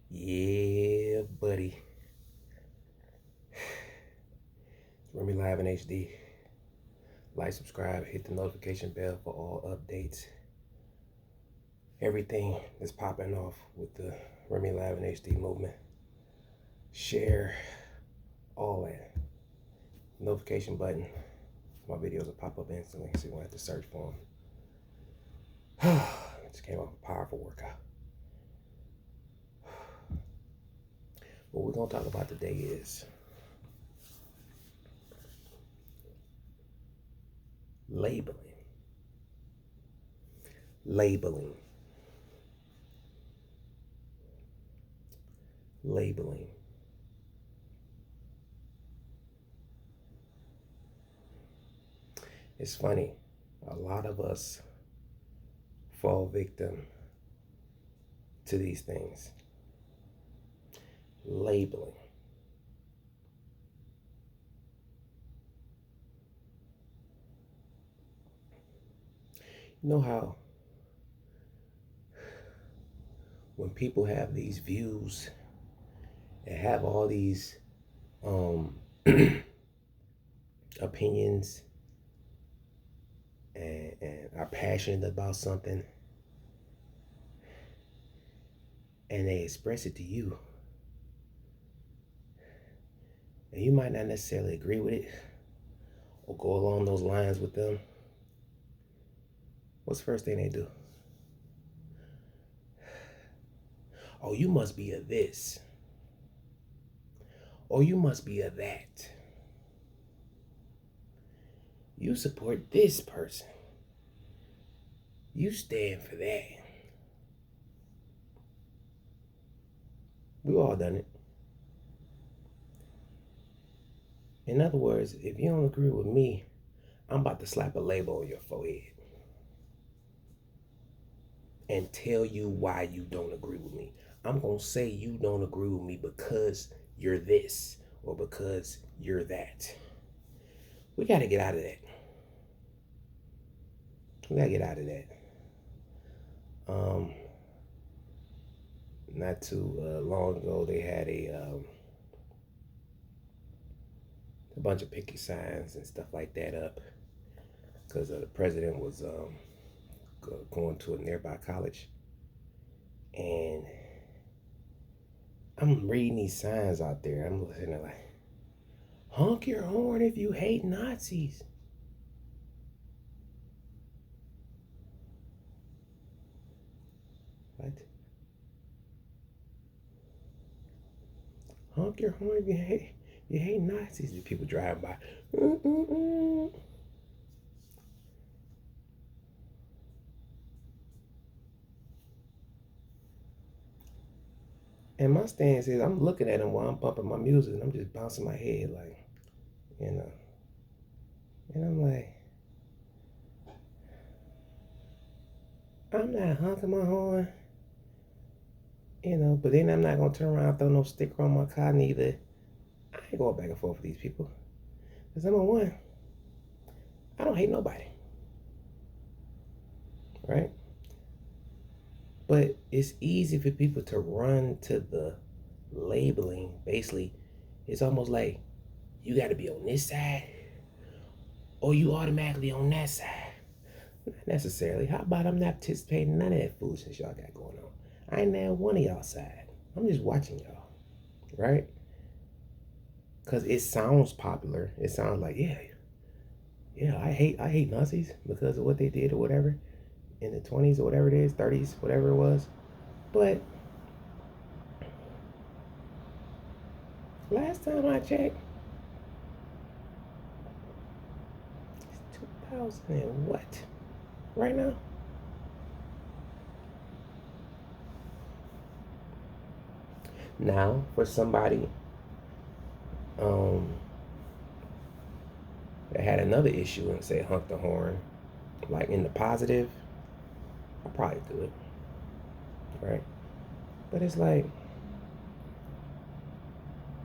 Yeah, buddy. R.I.M.E live in HD. Like, subscribe, hit the notification bell for all updates. Everything that's popping off with the R.I.M.E live in HD movement. Share, all that. Notification button. My videos will pop up instantly, so you won't have to search for them. Just came off a powerful workout. What we're going to talk about today is labeling. Labeling. Labeling. It's funny. A lot of us fall victim to these things. Labeling. You know how when people have these views and have all these opinions and are passionate about something and they express it to you, and you might not necessarily agree with it or go along those lines with them, what's the first thing they do? Oh, you must be a this. Oh, you must be a that. You support this person. You stand for that. We've all done it. In other words, if you don't agree with me, I'm about to slap a label on your forehead and tell you why you don't agree with me. I'm going to say you don't agree with me because you're this or because you're that. We got to get out of that. We got to get out of that. Not too long ago, they had a bunch of picket signs and stuff like that up because the president was going to a nearby college, and I'm reading these signs out there. I'm listening like, honk your horn if you hate Nazis. What? Honk your horn if you hate Nazis. The people driving by. And my stance is I'm looking at them while I'm bumping my music and I'm just bouncing my head like, you know. And I'm like, I'm not honking my horn, you know, but then I'm not going to turn around and throw no sticker on my car neither. I ain't going back and forth with these people. Because number one, I don't hate nobody. Right? But it's easy for people to run to the labeling. Basically, it's almost like you got to be on this side or you automatically on that side. Not necessarily. How about I'm not participating in none of that foolishness y'all got going on? I ain't on one of y'all side. I'm just watching y'all. Right? Because it sounds popular. It sounds like, yeah, I hate Nazis because of what they did or whatever in the 20s or whatever it is, 30s, whatever it was. But last time I checked, it's 2000 and what? Right now? Now, for somebody that had another issue and say honk the horn, like in the positive, I'll probably do it. Right? But it's like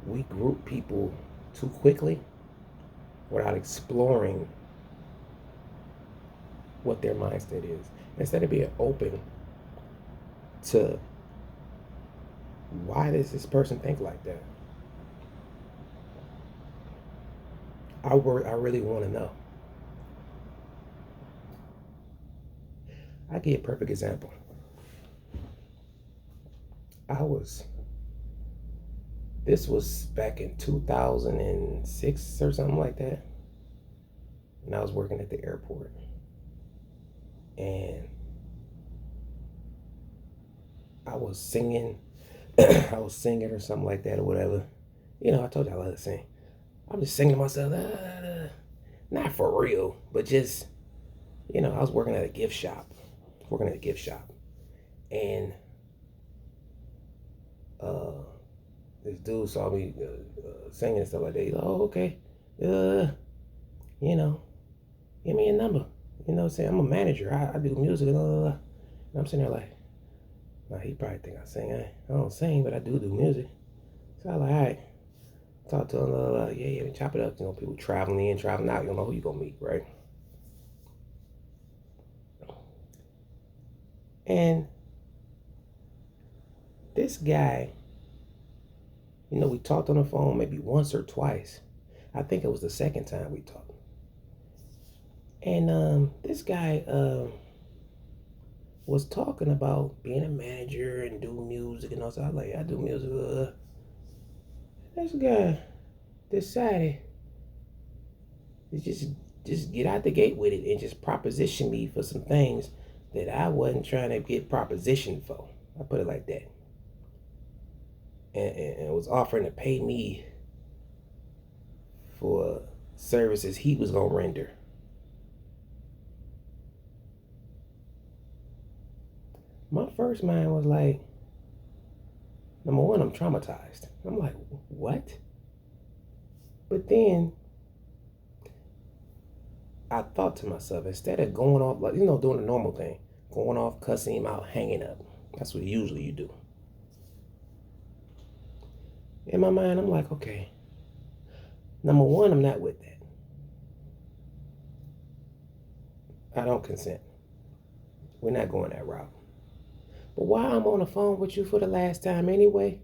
we group people too quickly without exploring what their mindset is. Instead of being open to Why does this person think like that? I really want to know. I give a perfect example. I was This was back in 2006 or something like that. And I was working at the airport. And I was singing. I was singing or something like that or whatever. I told you I love to sing. I'm just singing to myself. Not for real, but just, I was working at a gift shop. And uh, this dude saw me singing and stuff like that. He's like, oh, okay. You know, give me a number. Saying I'm a manager. I do music. And I'm sitting there like, nah, he probably think I sing. I don't sing, but I do music. So I like, all right. Talk to him. Yeah, chop it up. People traveling in, traveling out. You don't know who you gonna meet, right? And this guy, we talked on the phone maybe once or twice. I think it was the second time we talked. And this guy was talking about being a manager and do music and all. So I was like, I do music. This guy decided to just get out the gate with it and just proposition me for some things that I wasn't trying to get propositioned for. I put it like that. And was offering to pay me for services he was gonna render. My first mind was like, number one, I'm traumatized. I'm like, what? But then I thought to myself, instead of going off, like, doing the normal thing, going off, cussing him out, hanging up. That's what usually you do. In my mind, I'm like, okay, number one, I'm not with that. I don't consent. We're not going that route. But while I'm on the phone with you for the last time anyway,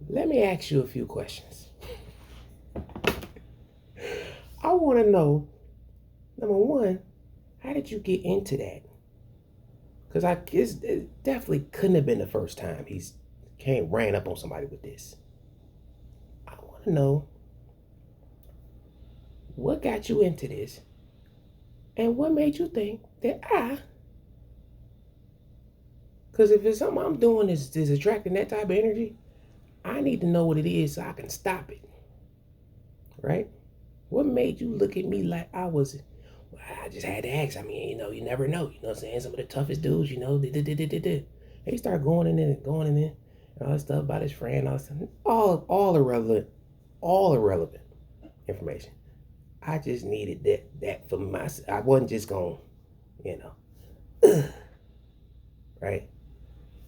let me ask you a few questions. I want to know, number one, how did you get into that? Because it definitely couldn't have been the first time he's ran up on somebody with this. I want to know what got you into this and what made you think that because if it's something I'm doing is attracting that type of energy, I need to know what it is so I can stop it. Right? What made you look at me like I just had to ask. I mean, you never know. You know what I'm saying? Some of the toughest dudes, they start going in and all that stuff about his friend, all irrelevant information. I just needed that for myself. I wasn't just going, right?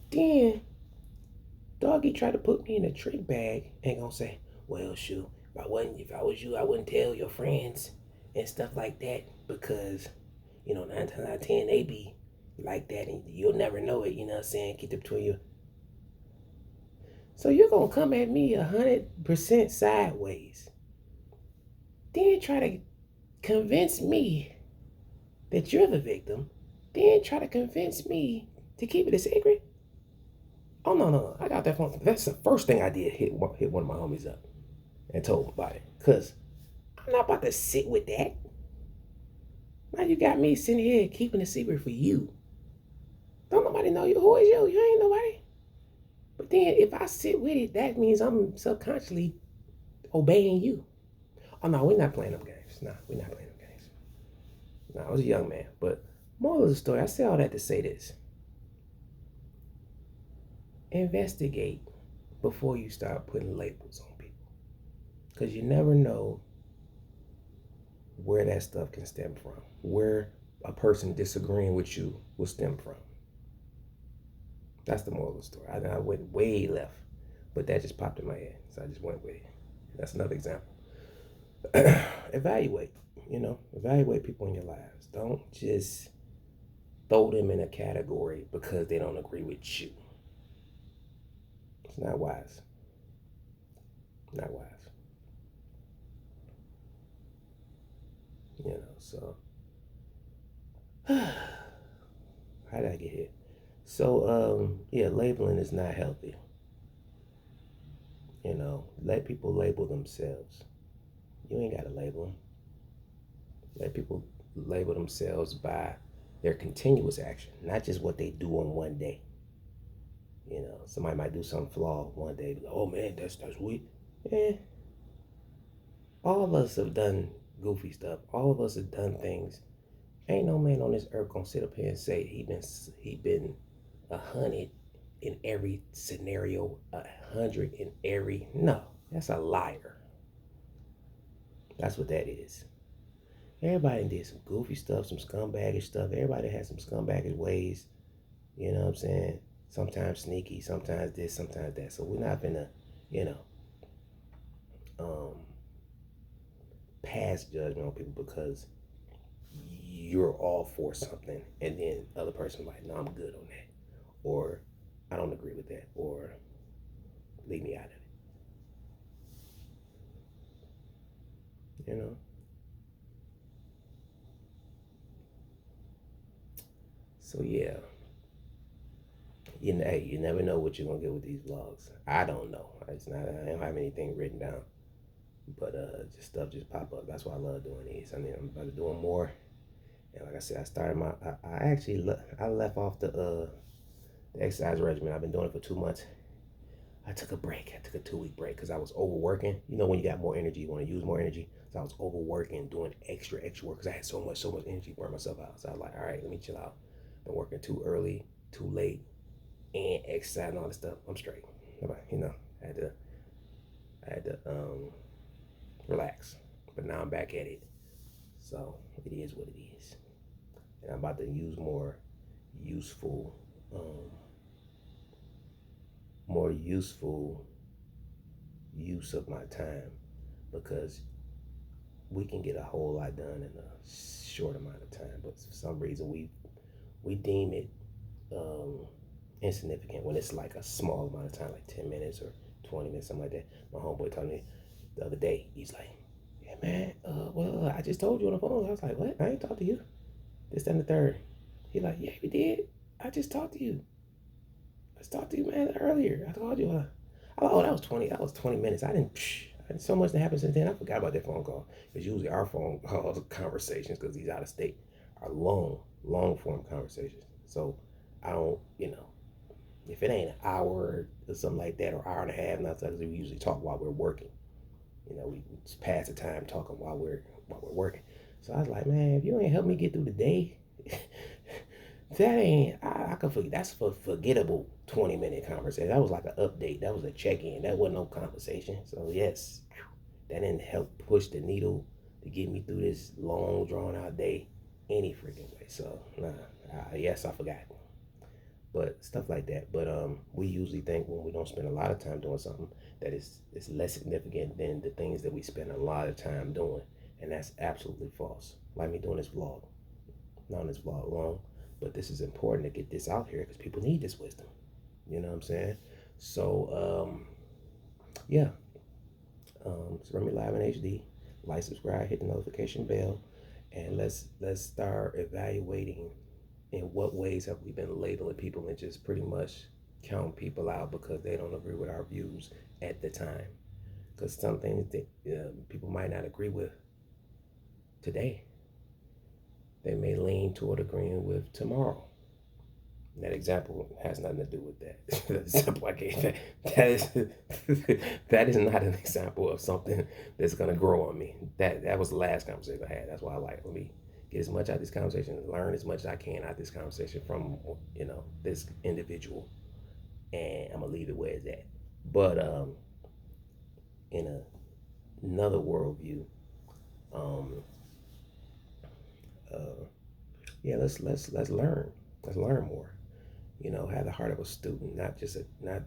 Then Doggy tried to put me in a trick bag and gonna say, well, shoot, if I was you, I wouldn't tell your friends and stuff like that because, 9 times out of 10, they be like that and you'll never know it, you know what I'm saying? Keep it between you. So you're gonna come at me 100% sideways. Then try to convince me that you're the victim. Then try to convince me to keep it a secret. Oh, no. I got that phone. That's the first thing I did, hit one of my homies up and told him about it. Because I'm not about to sit with that. Now you got me sitting here keeping a secret for you. Don't nobody know you. Who is you? You ain't nobody. But then if I sit with it, that means I'm subconsciously obeying you. Oh, no, we're not playing them games. No, we're not playing them games. No, I was a young man. But moral of the story, I say all that to say this. Investigate before you start putting labels on people. Because you never know where that stuff can stem from. Where a person disagreeing with you will stem from. That's the moral of the story. I went way left. But that just popped in my head. So I just went with it. That's another example. Evaluate. Evaluate people in your lives. Don't just throw them in a category because they don't agree with you. It's not wise. Not wise. You know, so how did I get here? So yeah, labeling is not healthy. You know, let people label themselves. You ain't gotta label them. Let people label themselves by their continuous action, not just what they do on one day. You know, somebody might do something flawed one day. Like, oh man, that's weak. Yeah, all of us have done goofy stuff. All of us have done things. Ain't no man on this earth gonna sit up here and say he been 100 in every scenario, 100 in every. No, that's a liar. That's what that is. Everybody did some goofy stuff, some scumbagish stuff. Everybody had some scumbagish ways. You know what I'm saying? Sometimes sneaky, sometimes this, sometimes that. So we're not gonna, you know, um, pass judgment on people because you're all for something, and then the other person like, no, I'm good on that, or I don't agree with that, or leave me out of it. You know. So yeah, you never know what you're gonna get with these vlogs. I don't know. It's not. I don't have anything written down, but just stuff just pop up. That's why I love doing these. I mean, I'm about to do them more. And like I said, I started my. I actually I left off the exercise regimen. I've been doing it for 2 months. I took a break. I took a 2 week break because I was overworking. You know, when you got more energy, you want to use more energy. So I was overworking, doing extra work because I had so much energy, burn myself out. So I was like, all right, let me chill out. Been working too early, too late, and exercise and all this stuff. I'm straight. You know, I had to relax. But now I'm back at it. So it is what it is. And I'm about to use useful, um, more useful use of my time because we can get a whole lot done in a short amount of time. But for some reason, we deem it insignificant when it's like a small amount of time, like 10 minutes or 20 minutes, something like that. My homeboy told me the other day, he's like, yeah, man, well, I just told you on the phone. I was like, what? I ain't talked to you. This, and the third. He like, yeah, you did. I just talked to you. I just talked to you, man, earlier. I told you. Oh, that was 20. That was 20 minutes. I didn't. So much that happened since then. I forgot about that phone call. Because usually our phone calls, conversations, because he's out of state, are long form conversations. So I don't, if it ain't an hour or something like that, or hour and a half, not because we usually talk while we're working. We just pass the time talking while we're working. So I was like, man, if you ain't help me get through the day, that ain't. I could forget. That's a forgettable 20-minute conversation. That was like an update. That was a check in. That wasn't no conversation. So yes, that didn't help push the needle to get me through this long drawn out day any freaking way. So yes, I forgot. But stuff like that. But we usually think when we don't spend a lot of time doing something that it's less significant than the things that we spend a lot of time doing, and that's absolutely false. Like me doing this vlog, not on this vlog long, but this is important to get this out here because people need this wisdom. You know what I'm saying? So yeah, it's Rime Live in HD. Like, subscribe, hit the notification bell, and let's start evaluating in what ways have we been labeling people and just pretty much count people out because they don't agree with our views at the time. Because some things that people might not agree with today, they may lean toward agreeing with tomorrow. And that example has nothing to do with that. The example I gave, that is not an example of something that's gonna grow on me. That was the last conversation I had. That's why I like, let me get as much out of this conversation and learn as much as I can out of this conversation from this individual, and I'm gonna leave it where it's at. But in another worldview, yeah, let's learn. Let's learn more. Have the heart of a student, not just not.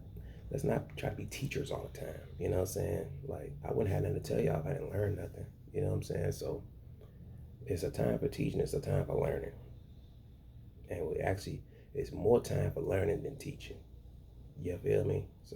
Let's not try to be teachers all the time. You know what I'm saying? Like, I wouldn't have nothing to tell y'all if I didn't learn nothing. You know what I'm saying? So it's a time for teaching. It's a time for learning, and it's more time for learning than teaching. You feel me? So